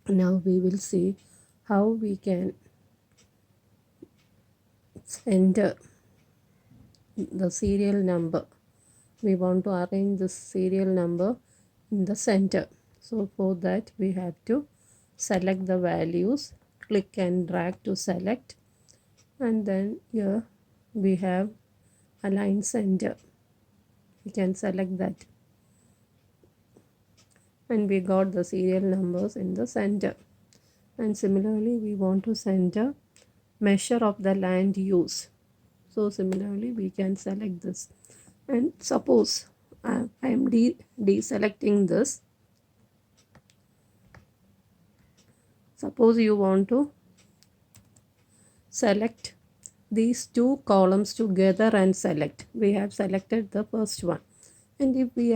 Now we will see how we can enter the serial number. We want to arrange the serial number in the center. So for that we have to select the values, click and drag to select, and then here we have align center. We can select that, and we got the serial numbers in the center. And similarly we want to center measure of the land use. So similarly we can select this, and suppose I am deselecting this. Suppose you want to select these two columns together and select. We have selected the first one, and if we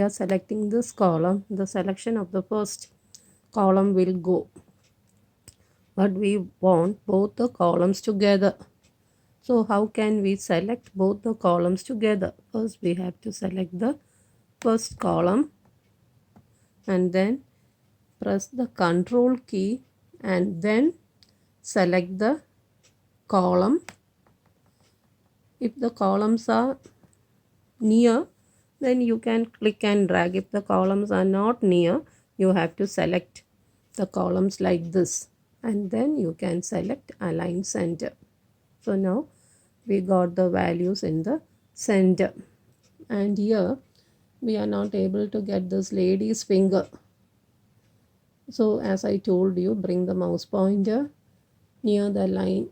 are selecting this column, the selection of the first column will go, but we want both the columns together. So how can we select both the columns together? First we have to select the first column and then press the control key and then select the column. If the columns are near, then you can click and drag. If the columns are not near, you have to select the columns like this, and then you can select align center. So now we got the values in the center, and here we are not able to get this lady's finger. So as I told you, bring the mouse pointer near the line,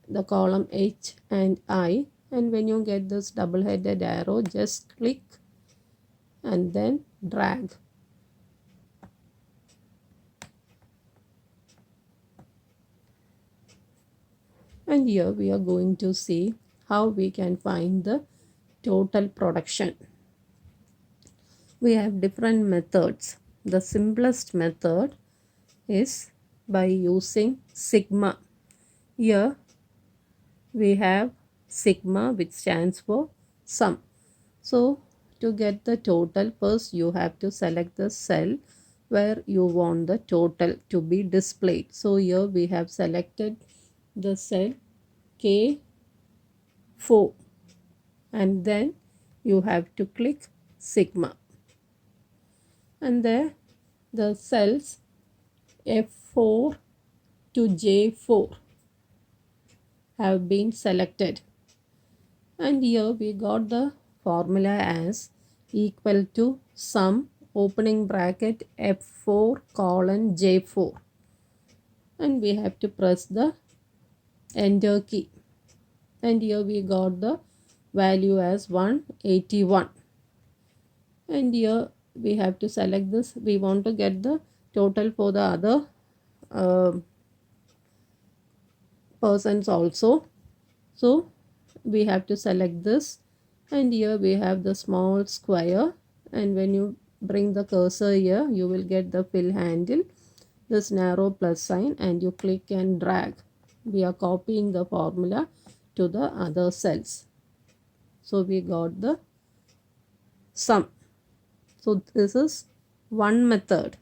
the column H and I, and when you get this double-headed arrow, just click and then drag. And here we are going to see how we can find the total production. We have different methods. The simplest method is by using sigma. Here we have sigma, which stands for sum. So to get the total, first you have to select the cell where you want the total to be displayed. So here we have selected the cell K4, and then you have to click sigma, and there the cells F4 to J4 have been selected, and here we got the formula as equal to sum opening bracket F4 colon J4, and we have to press the enter key, and here we got the value as 181, and here we have to select this. We want to get the total for the other uh, persons also, so we have to select this, and here we have the small square, and when you bring the cursor here you will get the fill handle, this narrow plus sign, and you click and drag. We are copying the formula to the other cells. So we got the sum. So this is one method,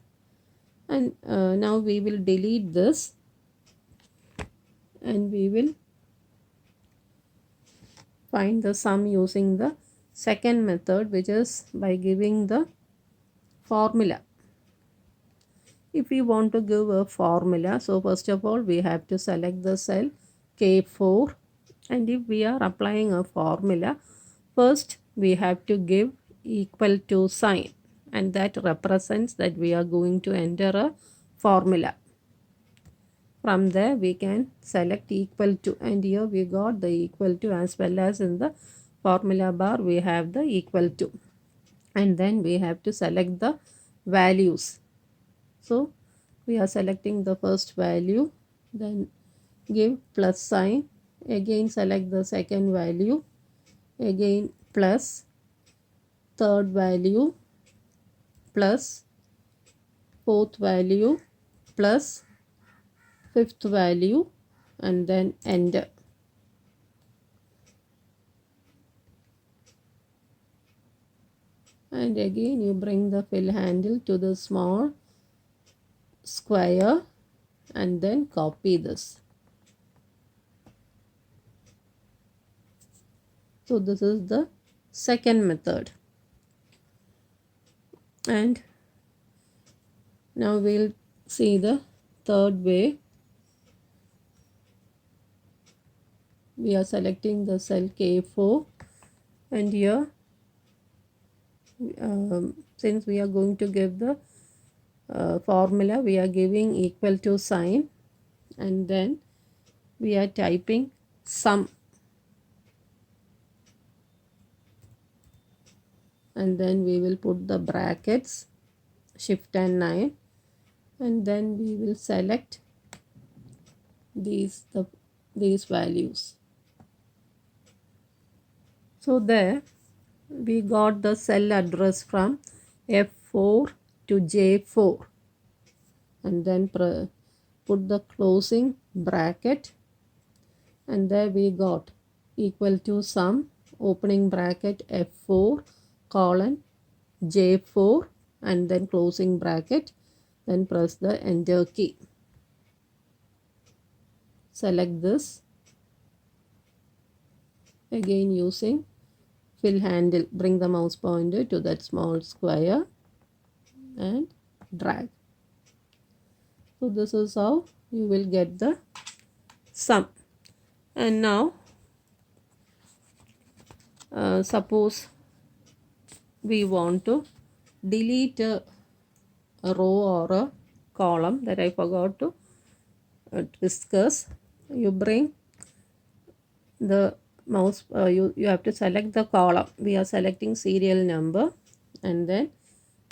and now we will delete this and we will find the sum using the second method, which is by giving the formula. If we want to give a formula, so first of all we have to select the cell K4, and if we are applying a formula, first we have to give equal to sign, and that represents that we are going to enter a formula. From there we can select equal to, and here we got the equal to, as well as in the formula bar we have the equal to, and then we have to select the values. So we are selecting the first value, then give plus sign, again select the second value, again plus, third value, plus, fourth value, plus, fifth value, and then enter. And again you bring the fill handle to the small square and then copy this. So this is the second method. And now we'll see the third way. We are selecting the cell K4, and here since we are going to give the formula, we are giving equal to sign, and then we are typing sum, and then we will put the brackets, shift and 9, and then we will select these values. So there we got the cell address from F4 to J4, and then put the closing bracket, and there we got equal to sum, opening bracket, F4 colon J4, and then closing bracket, then press the enter key. Select this, again using fill handle, bring the mouse pointer to that small square and drag. So this is how you will get the sum. And now suppose we want to delete a row or a column that I forgot to discuss. You bring the mouse, you have to select the column. We are selecting serial number, and then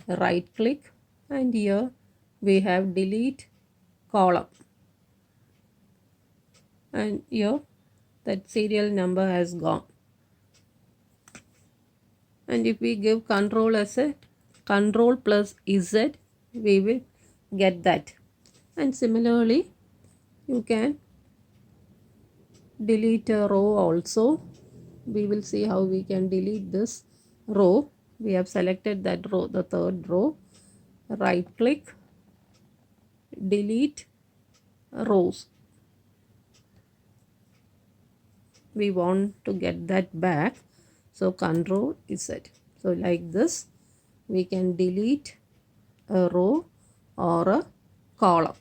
right click, and here we have delete column, and here that serial number has gone. And if we give control as a control plus Z, we will get that. And similarly you can delete a row also. We will see how we can delete this row. We have selected that row, the third row, right click, delete rows. We want to get that back, so control Z. So like this we can delete a row or a column.